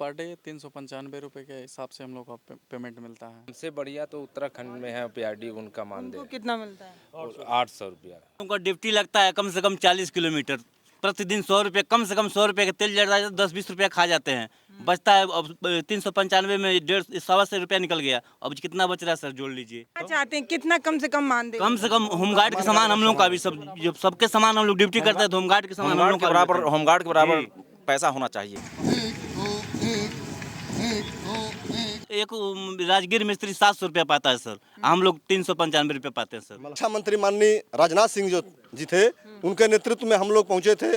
Per day 395 रुपये के हिसाब से हम लोग को पेमेंट मिलता है। हमसे बढ़िया तो उत्तराखंड में है पीआरडी, उनका मानदेय उनको कितना मिलता है? 800 रुपया। उनका ड्यूटी लगता है कम से कम 40 किलोमीटर, प्रतिदिन 100 रुपये, कम से कम 100 रुपये का तेल जल रहा है, 10-20 रुपया खा जाते हैं, बचता है। अब 395 में 150 रुपया निकल गया, अब कितना बच रहा है सर, जोड़ लीजिए। क्या चाहते हैं, कितना कम से कम मान दे? कम से कम होमगार्ड के सामान हम लोग का भी सब, जब सबके सामान हम लोग ड्यूटी करते हैं तो होमगार्ड के सामान हम लोग का बराबर, होमगार्ड के बराबर पैसा होना चाहिए। एक राजगीर मिस्त्री 700 रुपया पाता है सर, हम लोग 395 रुपया पाते हैं सर। रक्षा मंत्री माननीय राजनाथ सिंह जो जी थे, उनके नेतृत्व में हम लोग पहुंचे थे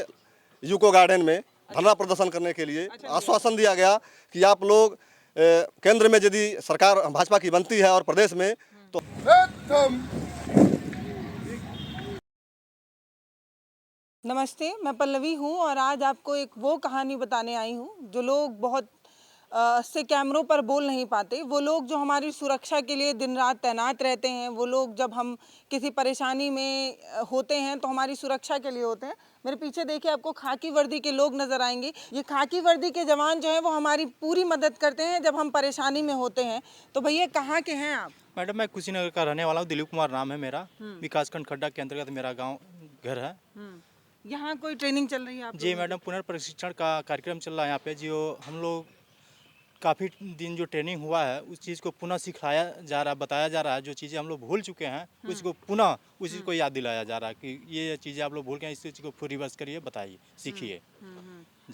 यूको गार्डन में धरना प्रदर्शन करने के लिए। आश्वासन दिया गया कि आप लोग केंद्र में यदि सरकार भाजपा की बनती है और प्रदेश में तो नमस्ते, मैं पल्लवी हूँ और आज आपको एक वो कहानी बताने आई हूँ जो लोग बहुत से कैमरों पर बोल नहीं पाते। वो लोग जो हमारी सुरक्षा के लिए दिन रात तैनात रहते हैं, वो लोग जब हम किसी परेशानी में होते हैं तो हमारी सुरक्षा के लिए होते हैं। मेरे पीछे देखिए, आपको खाकी वर्दी के लोग नज़र आएंगे। ये खाकी वर्दी के जवान जो हैं वो हमारी पूरी मदद करते हैं जब हम परेशानी में होते हैं। तो भैया कहाँ के हैं आप? मैडम, मैं कुशीनगर का रहने वाला हूँ। दिलीप कुमार नाम है मेरा। विकासखंड खड्डा के अंतर्गत मेरा गाँव घर है। यहाँ कोई ट्रेनिंग चल रही है आप? जी मैडम, पुनर्प्रशिक्षण का कार्यक्रम चल रहा है यहाँ पे। जो हम लोग काफ़ी दिन जो ट्रेनिंग हुआ है उस चीज़ को पुनः सिखाया जा रहा है, बताया जा रहा है। जो चीज़ें हम लोग भूल चुके हैं उसको पुनः उसी को याद दिलाया जा रहा है कि ये चीज़ें आप लोग भूल गए, इस चीज़ को फिर रिवर्स करिए, बताइए, सीखिए।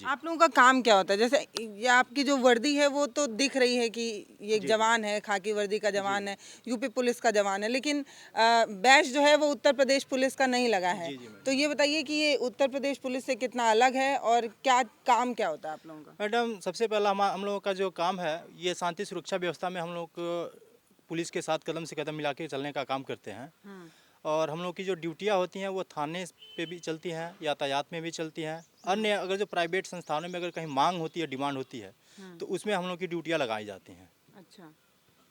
आप लोगों का काम क्या होता है? जैसे ये आपकी जो वर्दी है वो तो दिख रही है कि ये एक जवान है, खाकी वर्दी का जवान है, यूपी पुलिस का जवान है, लेकिन बैच जो है वो उत्तर प्रदेश पुलिस का नहीं लगा है। तो ये बताइए कि ये उत्तर प्रदेश पुलिस से कितना अलग है और क्या काम क्या होता है आप लोगों का? मैडम, सबसे पहला हम लोगों का जो काम है, ये शांति सुरक्षा व्यवस्था में हम लोग पुलिस के साथ कदम से कदम मिला के चलने का काम करते हैं। और हम लोग की जो ड्यूटियाँ होती हैं वो थाने पे भी चलती हैं, यातायात में भी चलती हैं। अन्य अगर जो प्राइवेट संस्थानों में अगर कहीं मांग होती है, डिमांड होती है, तो उसमें हम लोग की ड्यूटियाँ लगाई जाती हैं। अच्छा,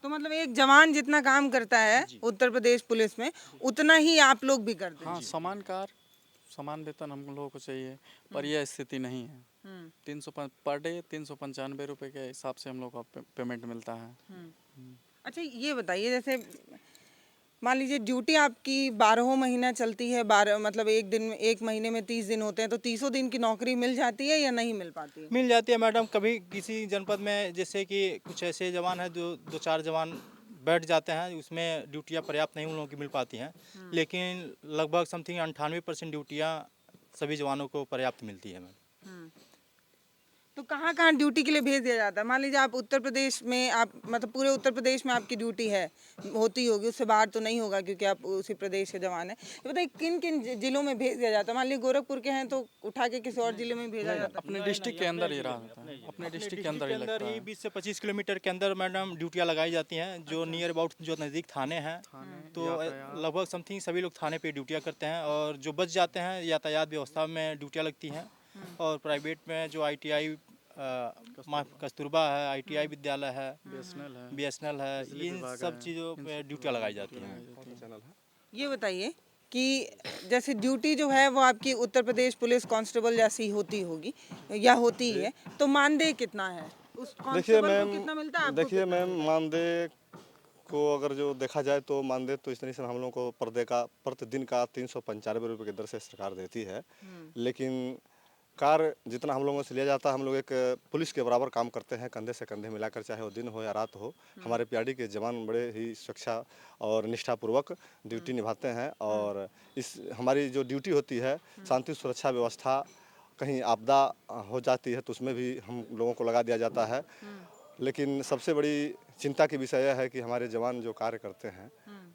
तो मतलब एक जवान जितना काम करता है उत्तर प्रदेश पुलिस में, उतना ही आप लोग भी करते हैं? हाँ, समान कार्य समान वेतन हम लोगों को चाहिए, पर यह स्थिति नहीं है। 300 पर डे 395 रुपये के हिसाब से हम लोग को पेमेंट मिलता है। अच्छा, ये बताइए, जैसे मान लीजिए ड्यूटी आपकी 12 महीना चलती है, 12 मतलब एक महीने में 30 दिन होते हैं, तो 30 दिन की नौकरी मिल जाती है या नहीं मिल पाती है? मिल जाती है मैडम। कभी किसी जनपद में जैसे कि कुछ ऐसे जवान हैं जो 2-4 जवान बैठ जाते हैं, उसमें ड्यूटियाँ पर्याप्त नहीं उन लोगों की मिल पाती हैं, लेकिन लगभग समथिंग 98% ड्यूटियाँ सभी जवानों को पर्याप्त मिलती है मैम। तो कहाँ कहाँ ड्यूटी के लिए भेज दिया जाता है? मान लीजिए आप उत्तर प्रदेश में, आप मतलब पूरे उत्तर प्रदेश में आपकी ड्यूटी है, होती होगी, उससे बाहर तो नहीं होगा क्योंकि आप उसी प्रदेश के जवान हैं। ये बताइए किन किन जिलों में भेज दिया जाता है? मान लीजिए गोरखपुर के हैं तो उठा के किसी और जिले में भेजा जाता है? अपने डिस्ट्रिक्ट के अंदर ही रहा होता है, अपने डिस्ट्रिक्ट के अंदर ही लगता है। 20 से 25 किलोमीटर के अंदर मैडम ड्यूटियाँ लगाई जाती हैं। जो नियर अबाउट जो नज़दीक थाने हैं, तो लगभग समथिंग सभी लोग थाने पे ड्यूटियाँ करते हैं। और जो बच जाते हैं, यातायात व्यवस्था में ड्यूटियाँ लगती हैं। और प्राइवेट में जो ITI कस्तूरबा है, ITI विद्यालय है, BSNL है, इन सब चीज़ों पे ड्यूटियाँ लगाई जाती हैं। ये बताइए कि जैसे ड्यूटी जो है वो आपकी उत्तर प्रदेश पुलिस कांस्टेबल जैसी होती होगी या होती है, तो मानदेय कितना है? उस कांस्टेबल को कितना मिलता है आपको? देखिए मैम, मानदेय को अगर जो देखा जाए तो मानदेय तो इस तरह से हम लोग को प्रतिदिन का 395 रुपये की दर से सरकार देती है। लेकिन कार्य जितना हम लोगों से लिया जाता है, हम लोग एक पुलिस के बराबर काम करते हैं, कंधे से कंधे मिलाकर, चाहे वो दिन हो या रात हो। हमारे पीआरडी के जवान बड़े ही सुरक्षा और निष्ठापूर्वक ड्यूटी निभाते हैं। और इस हमारी जो ड्यूटी होती है, शांति सुरक्षा व्यवस्था, कहीं आपदा हो जाती है तो उसमें भी हम लोगों को लगा दिया जाता है। लेकिन सबसे बड़ी चिंता की विषय यह है कि हमारे जवान जो कार्य करते हैं,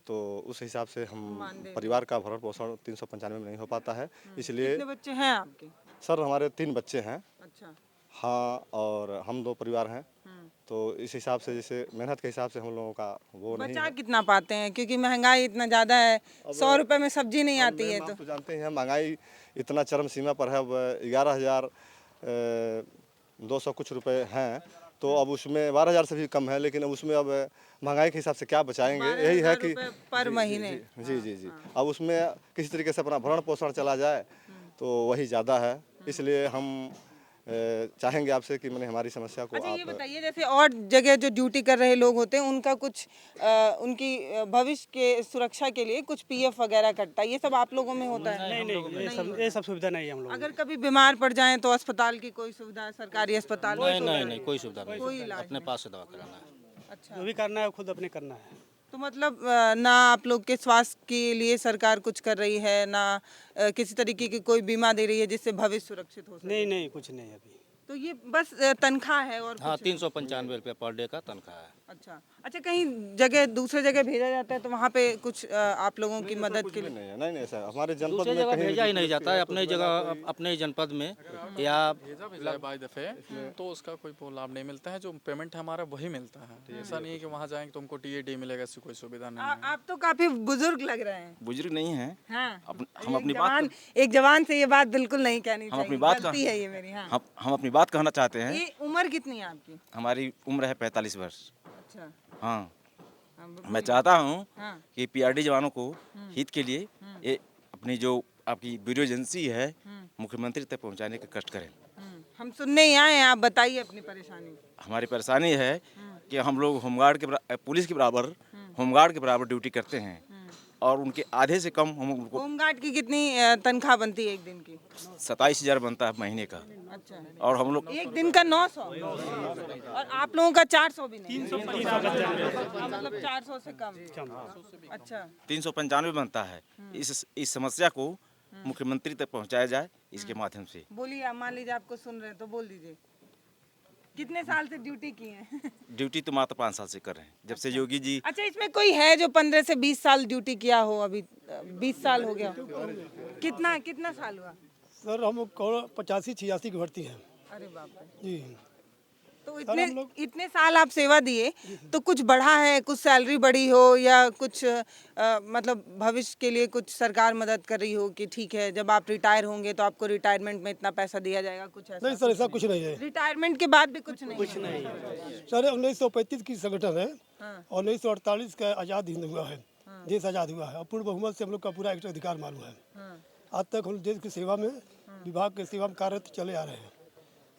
तो उस हिसाब से हम परिवार का भरण पोषण 395 में नहीं हो पाता है। इसलिए कितने बच्चे हैं आपके? सर, हमारे 3 बच्चे हैं। अच्छा। हाँ, और हम 2 परिवार हैं। तो इस हिसाब से, जैसे मेहनत के हिसाब से हम लोगों का वो नहीं बचा है। कितना पाते हैं? क्योंकि महंगाई इतना ज़्यादा है, 100 रुपये में सब्जी नहीं आती है। आप तो जानते हैं महंगाई इतना चरम सीमा पर है। अब 11,200 कुछ रुपए हैं, तो अब उसमें 12,000 से भी कम है। लेकिन अब उसमें अब महंगाई के हिसाब से क्या बचाएंगे, यही है कि पर महीने। जी। अब उसमें किसी तरीके से अपना भरण पोषण चला जाए तो वही ज़्यादा है। इसलिए हम चाहेंगे आपसे कि मैंने हमारी समस्या को अच्छा, ये आप बताइए जैसे और जगह जो ड्यूटी कर रहे लोग होते हैं उनका कुछ उनकी भविष्य के सुरक्षा के लिए कुछ पीएफ वगैरह कटता है, ये सब आप लोगों में होता है? नहीं ये सब सुविधा नहीं है हम लोग अगर कभी बीमार पड़ जाएं तो अस्पताल की कोई सुविधा, सरकारी अस्पताल नहीं कोई सुविधा नहीं, कोई इलाज अपने पास से दवा कराना है, अच्छा, जो भी करना है खुद अपने करना है। तो मतलब ना आप लोग के स्वास्थ्य के लिए सरकार कुछ कर रही है, ना किसी तरीके की कोई बीमा दे रही है जिससे भविष्य सुरक्षित हो सके? नहीं कुछ नहीं अभी। तो ये बस तनख्वाह है और हाँ, कुछ नहीं? 395 रुपये पर डे का तनख्वाह है। अच्छा कहीं जगह दूसरे जगह भेजा जाता है तो वहाँ पे कुछ आप लोगों की मदद के लिए? नहीं सर, हमारे जनपद दूसरी में जगह कहीं भेजा ही नहीं जाता है, अपने जगह अपने ही जनपद में या भेजा है बाई दफ़े, तो उसका कोई वो लाभ नहीं मिलता है। जो पेमेंट है हमारा वही मिलता है। ऐसा नहीं है कि वहाँ जाएंगे तो हमको टीएडी मिलेगा, ऐसी कोई सुविधा नहीं है। आप तो काफी बुजुर्ग लग रहे हैं। बुजुर्ग नहीं है। हाँ, हम अपनी बात एक जवान से ये बात बिल्कुल नहीं कहनी हम अपनी चाहिए, बात गलती है ये मेरी। हाँ, हम अपनी बात कहना चाहते हैं। ये उम्र कितनी है आपकी? हमारी उम्र है 45 वर्ष। अच्छा, हाँ, हाँ, मैं चाहता हूँ हाँ, कि पीआरडी जवानों को हित के लिए ये अपनी जो आपकी वीडियो एजेंसी है मुख्यमंत्री तक पहुँचाने का कष्ट करें। हम सुनने ही आए हैं, आप बताइए अपनी परेशानी। हमारी परेशानी है कि हम लोग होमगार्ड के पुलिस के बराबर होमगार्ड के बराबर ड्यूटी करते हैं और उनके आधे से कम हम उनको होमगार्ड की कितनी तनख्वाह बनती है एक दिन की? 27,000 बनता है महीने का। अच्छा, और हम लोग एक दिन का 900 और आप लोगों का 400 भी नहीं? 395 मतलब 400 से कम। अच्छा, 395 बनता है। इस समस्या को मुख्यमंत्री तक पहुंचाया जाए इसके माध्यम से। बोलिए, आप मान लीजिए आपको सुन रहे हैं तो बोल दीजिए। कितने साल से ड्यूटी की है? ड्यूटी तो मात्र 5 साल से कर रहे हैं, जब से योगी जी। अच्छा, इसमें कोई है जो 15 से 20 साल ड्यूटी किया हो? अभी 20 साल हो गया। कितना साल हुआ? सर हम 85-86 की भर्ती है अरे बाप रे। जी। तो इतने साल आप सेवा दिए तो कुछ बढ़ा है, कुछ सैलरी बढ़ी हो या कुछ मतलब भविष्य के लिए कुछ सरकार मदद कर रही हो कि ठीक है जब आप रिटायर होंगे तो आपको रिटायरमेंट में इतना पैसा दिया जाएगा, कुछ ऐसा? नहीं सर, ऐसा कुछ नहीं है। रिटायरमेंट के बाद भी कुछ नहीं? सर 1935 की संगठन है हाँ। और 1948 का आज़ाद हिंद हुआ है, देश आज़ाद हुआ है और पूर्ण बहुमत से हम लोग का पूरा एक अधिकार मालूम है। हाँ। आज तक हम देश की सेवा में विभाग की सेवा में कार्यरत चले आ रहे हैं।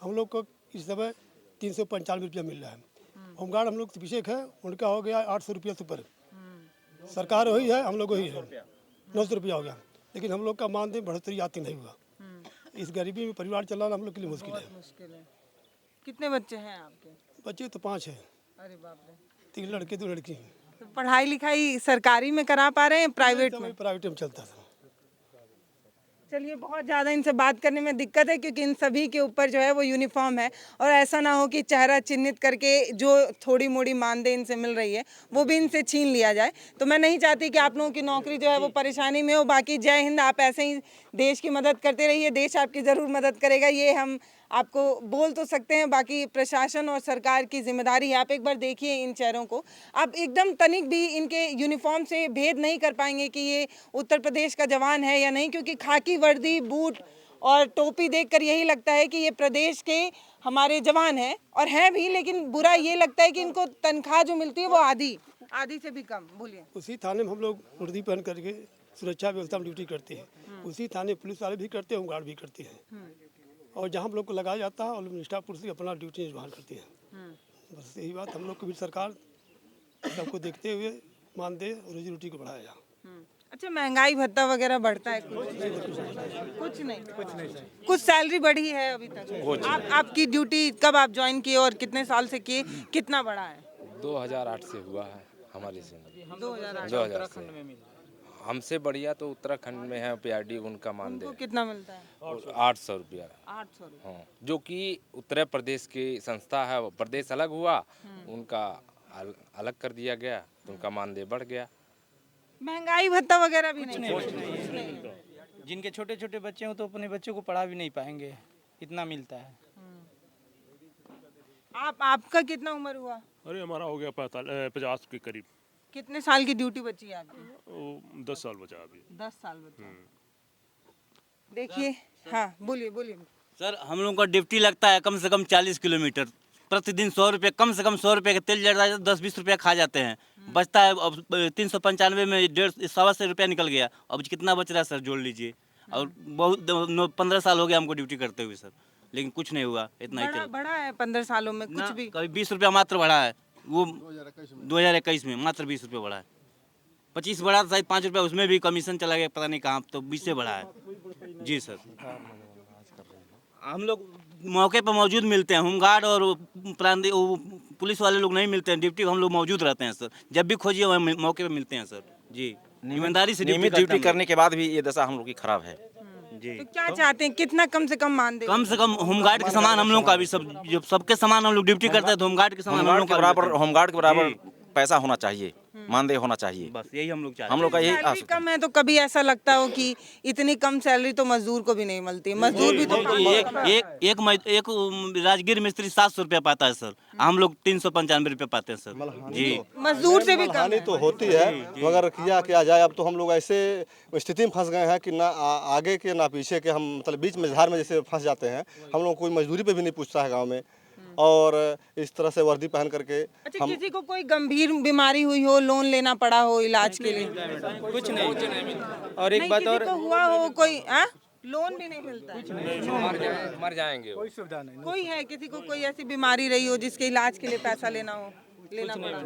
हम लोग को इस समय 395 रुपया मिल रहा है। होमगार्ड हम लोग से पीछे है, उनका हो गया 800 रुपया से ऊपर। सरकार वही है, हम लोग वही है, 900 रुपया हो गया। लेकिन हम लोग का मानदेय बढ़ोतरी आती नहीं हुआ। इस गरीबी में परिवार चलाना हम लोग के लिए मुश्किल है। मुश्किल है। कितने बच्चे हैं आपके? बच्चे तो 5 हैं, अरे बाप रे। 3 लड़के 2 लड़की हैं। तो पढ़ाई लिखाई सरकारी में करा पा रहे हैं, प्राइवेट में? प्राइवेट में चलता था। चलिए, बहुत ज़्यादा इनसे बात करने में दिक्कत है क्योंकि इन सभी के ऊपर जो है वो यूनिफॉर्म है और ऐसा ना हो कि चेहरा चिन्हित करके जो थोड़ी मोड़ी मानदेय इनसे मिल रही है वो भी इनसे छीन लिया जाए। तो मैं नहीं चाहती कि आप लोगों की नौकरी जो है वो परेशानी में हो। बाकी जय हिंद, आप ऐसे ही देश की मदद करते रहिए, देश आपकी ज़रूर मदद करेगा, ये हम आपको बोल तो सकते हैं। बाकी प्रशासन और सरकार की जिम्मेदारी है। आप एक बार देखिए इन चेहरों को, आप एकदम तनिक भी इनके यूनिफॉर्म से भेद नहीं कर पाएंगे कि ये उत्तर प्रदेश का जवान है या नहीं, क्योंकि खाकी वर्दी, बूट और टोपी देखकर यही लगता है कि ये प्रदेश के हमारे जवान हैं और हैं भी। लेकिन बुरा ये लगता है कि इनको तनख्वाह जो मिलती है वो आधी से भी कम। बोलिए। उसी थाने में हम लोग वर्दी पहन करके सुरक्षा व्यवस्था में ड्यूटी करते हैं। उसी थाने पुलिस वाले भी करते हैं, होमगार्ड भी करते हैं और जहाँ हम लोग को लगाया जाता है और लोग निष्ठापुर से अपना ड्यूटी निर्वहन करते हैं। बस यही बात, हम लोग को भी सरकार सबको देखते हुए मानदेय और रोजी रोटी को बढ़ाया। अच्छा, महंगाई भत्ता वगैरह बढ़ता है? कुछ नहीं। कुछ सैलरी बढ़ी है अभी तक? आपकी ड्यूटी कब आप ज्वाइन किए और कितने साल से किए, कितना बढ़ा है? 2008 से हुआ है हमारी से। 2008 से हमसे बढ़िया तो उत्तराखंड में है पीआरडी, उनका मानदेय कितना मिलता है? 800 रुपया। 800 रुपये। हाँ, जो कि उत्तर प्रदेश की संस्था है, वो प्रदेश अलग हुआ, उनका अलग कर दिया गया तो उनका मानदेय बढ़ गया। महंगाई भत्ता वगैरह भी नहीं? जिनके छोटे छोटे बच्चे हो तो अपने बच्चों को पढ़ा भी नहीं पाएंगे, इतना मिलता है। आपका कितना उम्र हुआ? अरे हमारा हो गया 50 के करीब। कितने साल की ड्यूटी बची है आपकी? 10 साल बचा अभी। 10 साल बचा। देखिए, हाँ बोलिए। सर, हम लोगों का ड्यूटी लगता है कम से कम 40 किलोमीटर, प्रतिदिन 100 रुपये, कम से कम 100 रुपये का तेल जल रहा है, 10-20 रुपया खा जाते हैं, बचता है। अब 395 में 150 रुपया निकल गया, अब कितना बच रहा है सर जोड़ लीजिए। और बहुत 15 साल हो गया हमको ड्यूटी करते हुए सर। लेकिन कुछ नहीं हुआ, इतना ही बढ़ा चल बढ़ा है 15 सालों में कुछ ना, भी? कभी 20 रुपया मात्र बढ़ा है, वो 2021 में मात्र 20 रुपये बढ़ा है। 25 बढ़ा था शायद 5 रुपया, उसमें भी कमीशन चला गया पता नहीं कहाँ, तो 20 से बढ़ा है। जी सर, हम लोग मौके पर मौजूद मिलते हैं, होमगार्ड और प्रांतीय पुलिस वाले लोग नहीं मिलते हैं, ड्यूटी हम लोग मौजूद रहते हैं सर, जब भी खोजिए वहाँ मौके पर मिलते हैं सर। जी, ईमानदारी से नियमित ड्यूटी करने के बाद भी ये दशा हम लोग की खराब है। जी, तो क्या चाहते हैं, कितना कम से कम मान दे? कम से कम होमगार्ड के समान हम लोग का भी सब, जो सबके समान हम लोग ड्यूटी करते हैं तो होमगार्ड के समान हम होमगार्ड लोग के का बराबर, भी होमगार्ड के बराबर पैसा होना चाहिए, मानदेय होना चाहिए। बस यही हम लोग चाहते हम लोग का यही सैलरी आस कम है तो कभी ऐसा लगता हो कि इतनी कम सैलरी तो मजदूर को भी नहीं मिलती, मजदूर भी तो जी, एक राजगीर मिस्त्री 700 रुपया पाता है सर, हम लोग 395 रुपये पाते हैं सर। जी, मजदूर से भी कम हानि है। तो होती है, मगर किया जाए। अब तो हम लोग ऐसे स्थिति में फंस गए हैं कि ना आगे के ना पीछे के, हम मतलब बीच में झार में जैसे फंस जाते हैं। हम लोग कोई मजदूरी पे भी नहीं पूछता है गांव में, और इस तरह से वर्दी पहन करके अच्छा, किसी को कोई गंभीर बीमारी हुई हो, लोन लेना पड़ा हो इलाज के लिए? कुछ नहीं। और एक नहीं, बात किसी और, को हुआ हो कोई लोन भी नहीं मिलता है? मर जाएंगे वो। कोई है किसी को कोई ऐसी बीमारी रही हो जिसके इलाज के लिए पैसा लेना पड़ा?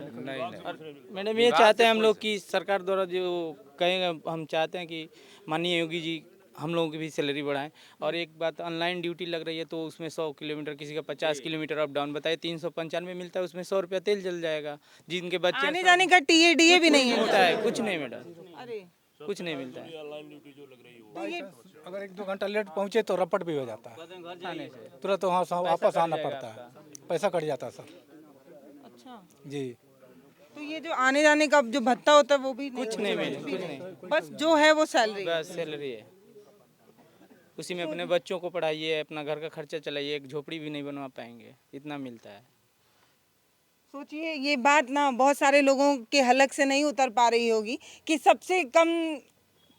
मैडम ये चाहते हैं हम लोग कि सरकार द्वारा जो कहेंगे, हम चाहते हैं कि माननीय योगी जी हम लोगों की भी सैलरी बढ़ाएं। और एक बात, ऑनलाइन ड्यूटी लग रही है तो उसमें 100 किलोमीटर, किसी का 50 किलोमीटर अप डाउन, बताइए 395 मिलता है, उसमें 100 रुपया तेल जल जाएगा। जिनके बच्चे आने जाने का डीए भी नहीं है? होता है, कुछ नहीं मैडम, अरे कुछ नहीं मिलता है। तो ये अगर 1-2 घंटा लेट पहुँचे तो रपट भी हो जाता है, तुरंत वहाँ से वापस आना पड़ता है, पैसा कट जाता है सर। अच्छा, जी, तो ये जो आने जाने का जो भत्ता होता है वो भी कुछ नहीं मिले, कुछ नहीं, बस जो है वो सैलरी? बस सैलरी है, उसी में अपने बच्चों को पढ़ाइए, अपना घर का खर्चा चलाइए, एक झोपड़ी भी नहीं बनवा पाएंगे, इतना मिलता है। सोचिए, ये बात ना बहुत सारे लोगों के हलक से नहीं उतर पा रही होगी कि सबसे कम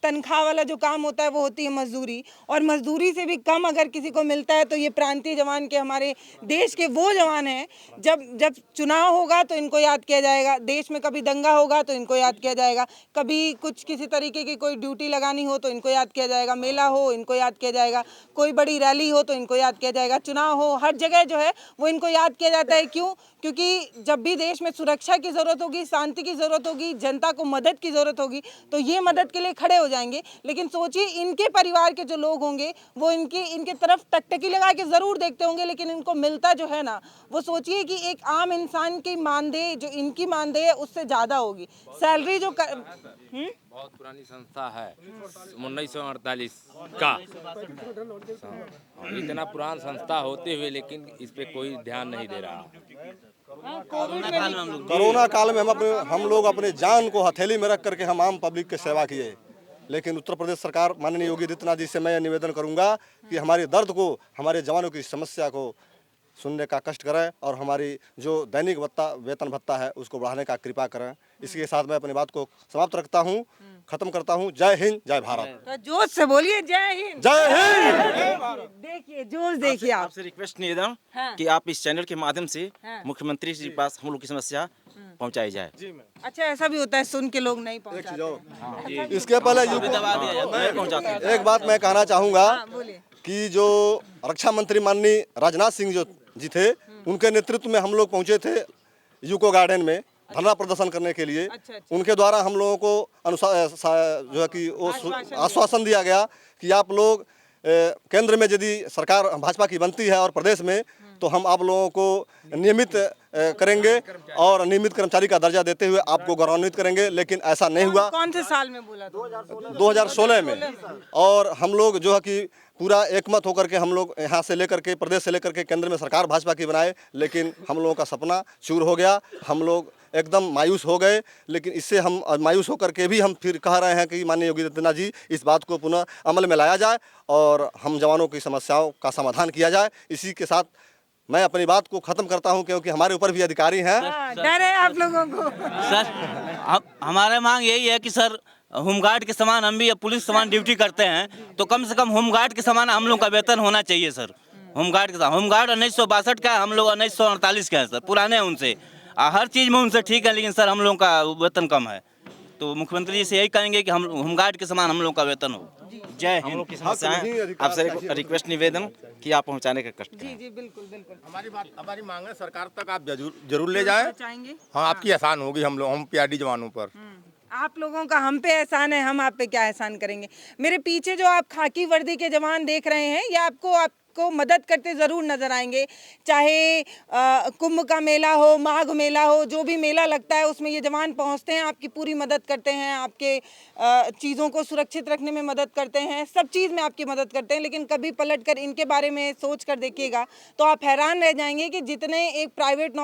तनख्वाह वाला जो काम होता है वो होती है मजदूरी, और मजदूरी से भी कम अगर किसी को मिलता है तो ये प्रांतीय जवान के, हमारे देश के वो जवान हैं। जब चुनाव होगा तो इनको याद किया जाएगा, देश में कभी दंगा होगा तो इनको याद किया जाएगा, कभी कुछ किसी तरीके की कोई ड्यूटी लगानी हो तो इनको याद किया जाएगा, मेला हो इनको याद किया जाएगा, कोई बड़ी रैली हो तो इनको याद किया जाएगा, चुनाव हो, हर जगह जो है वो इनको याद किया जाता है। क्यों? क्योंकि जब भी देश में सुरक्षा की ज़रूरत होगी, शांति की ज़रूरत होगी, जनता को मदद की ज़रूरत होगी तो ये मदद के लिए खड़े हो जाएंगे। लेकिन सोचिए, इनके परिवार के जो लोग होंगे वो इनके तरफ टकटकी लगा के ज़रूर देखते होंगे, लेकिन इनको मिलता जो है ना, वो सोचिए कि एक आम इंसान की मानदेय जो इनकी मानदेय है उससे ज़्यादा होगी। सैलरी जो बहुत पुरानी संस्था है, 1948 का। इतना पुराना संस्था होते हुए लेकिन इस पे कोई ध्यान नहीं दे रहा। कोरोना काल में हम लोग अपने जान को हथेली में रख करके हम आम पब्लिक की सेवा किए, लेकिन उत्तर प्रदेश सरकार माननीय योगी आदित्यनाथ जी से मैं निवेदन करूंगा कि हमारे दर्द को, हमारे जवानों की समस्या को सुनने का कष्ट करें और हमारी जो दैनिक वेतन भत्ता है उसको बढ़ाने का कृपा करें। इसी के साथ मैं अपनी बात को समाप्त रखता हूं, खत्म करता हूं। जय हिंद, जय भारत। तो जोश से बोलिए, जय हिंद, जय हिंद। देखिए जोश, देखिए आप। आपसे रिक्वेस्ट निवेदन हाँ। कि आप इस चैनल के माध्यम से हाँ। मुख्यमंत्री जी के पास हम लोग की समस्या पहुंचाई जाए। अच्छा, ऐसा भी होता है, सुन के लोग नहीं पहुंचाते? इसके पहले एक बात मैं कहना चाहूँगा बोलिए। कि जो रक्षा मंत्री माननीय राजनाथ सिंह जी थे, उनके नेतृत्व में हम लोग पहुंचे थे यूको गार्डन में धरना प्रदर्शन करने के लिए। अच्छा। उनके द्वारा हम लोगों को जो है कि वो आश्वासन दिया गया कि आप लोग केंद्र में यदि सरकार भाजपा की बनती है और प्रदेश में, तो हम आप लोगों को नियमित करेंगे और नियमित कर्मचारी का दर्जा देते हुए आपको गौरवान्वित करेंगे। लेकिन ऐसा नहीं हुआ। कौन से साल में बोला था? 2016 में। और हम लोग जो है कि पूरा एकमत होकर के हम लोग यहाँ से लेकर के, प्रदेश से लेकर के केंद्र में सरकार भाजपा की बनाए, लेकिन हम लोगों का सपना चूर हो गया। हम लोग एकदम मायूस हो गए। लेकिन इससे हम मायूस होकर के भी हम फिर कह रहे हैं कि माननीय योगी आदित्यनाथ जी इस बात को पुनः अमल में लाया जाए और हम जवानों की समस्याओं का समाधान किया जाए। इसी के साथ मैं अपनी बात को खत्म करता हूं, क्योंकि हमारे ऊपर भी अधिकारी हैं। डर है आप लोगों को? सर, हमारा मांग यही है कि सर होमगार्ड के समान हम भी पुलिस समान ड्यूटी करते हैं तो कम से कम होमगार्ड के समान हम लोग का वेतन होना चाहिए सर। होमगार्ड के साथ, होमगार्ड 1962 का है, हम लोग 1948 का है सर, पुराने हैं उनसे, हर चीज़ में उनसे ठीक है, लेकिन सर हम लोगों का वेतन कम है। तो मुख्यमंत्री जी से यही कहेंगे कि हम होमगार्ड के समान हम लोग का वेतन हो। जय हिंद। आपसे रिक्वेस्ट निवेदन कि आप पहुंचाने का कष्ट जी करें। जी बिल्कुल बिल्कुल। हमारी मांग है सरकार तक आप जरूर ले जाएं। चाहेंगे हाँ, आपकी आसान होगी हम पीआरडी जवानों पर। आप लोगों का हम पे एहसान है, हम आप पे क्या एहसान करेंगे। मेरे पीछे जो आप खाकी वर्दी के जवान देख रहे हैं, ये आपको मदद करते ज़रूर नज़र आएंगे। चाहे कुंभ का मेला हो, माघ मेला हो, जो भी मेला लगता है उसमें ये जवान पहुंचते हैं, आपकी पूरी मदद करते हैं, आपके चीज़ों को सुरक्षित रखने में मदद करते हैं, सब चीज़ में आपकी मदद करते हैं। लेकिन कभी पलट कर इनके बारे में सोच कर देखिएगा तो आप हैरान रह जाएंगे कि जितने एक प्राइवेट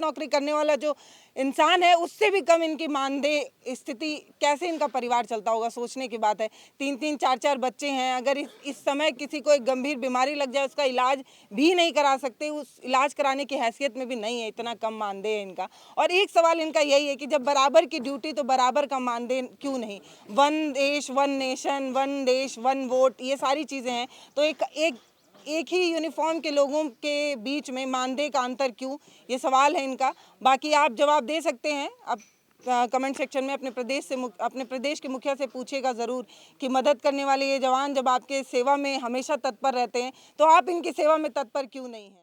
नौकरी करने वाला जो इंसान है, उससे भी कम इनकी मानदेय स्थिति, कैसे इनका परिवार चलता होगा, सोचने की बात है। 3-3, 4-4 बच्चे हैं, अगर इस समय किसी को एक गंभीर बीमारी लग जाए, उसका इलाज भी नहीं करा सकते, उस इलाज कराने की हैसियत में भी नहीं है, इतना कम मानदेय है इनका। और एक सवाल इनका यही है कि जब बराबर की ड्यूटी तो बराबर का मानदेय क्यों नहीं। वन देश वन नेशन, वन देश वन वोट, ये सारी चीज़ें हैं, तो एक ही यूनिफॉर्म के लोगों के बीच में मानदेय का अंतर क्यों, ये सवाल है इनका। बाकी आप जवाब दे सकते हैं, अब कमेंट सेक्शन में अपने प्रदेश के मुखिया से पूछिएगा ज़रूर कि मदद करने वाले ये जवान जब आपके सेवा में हमेशा तत्पर रहते हैं, तो आप इनकी सेवा में तत्पर क्यों नहीं हैं।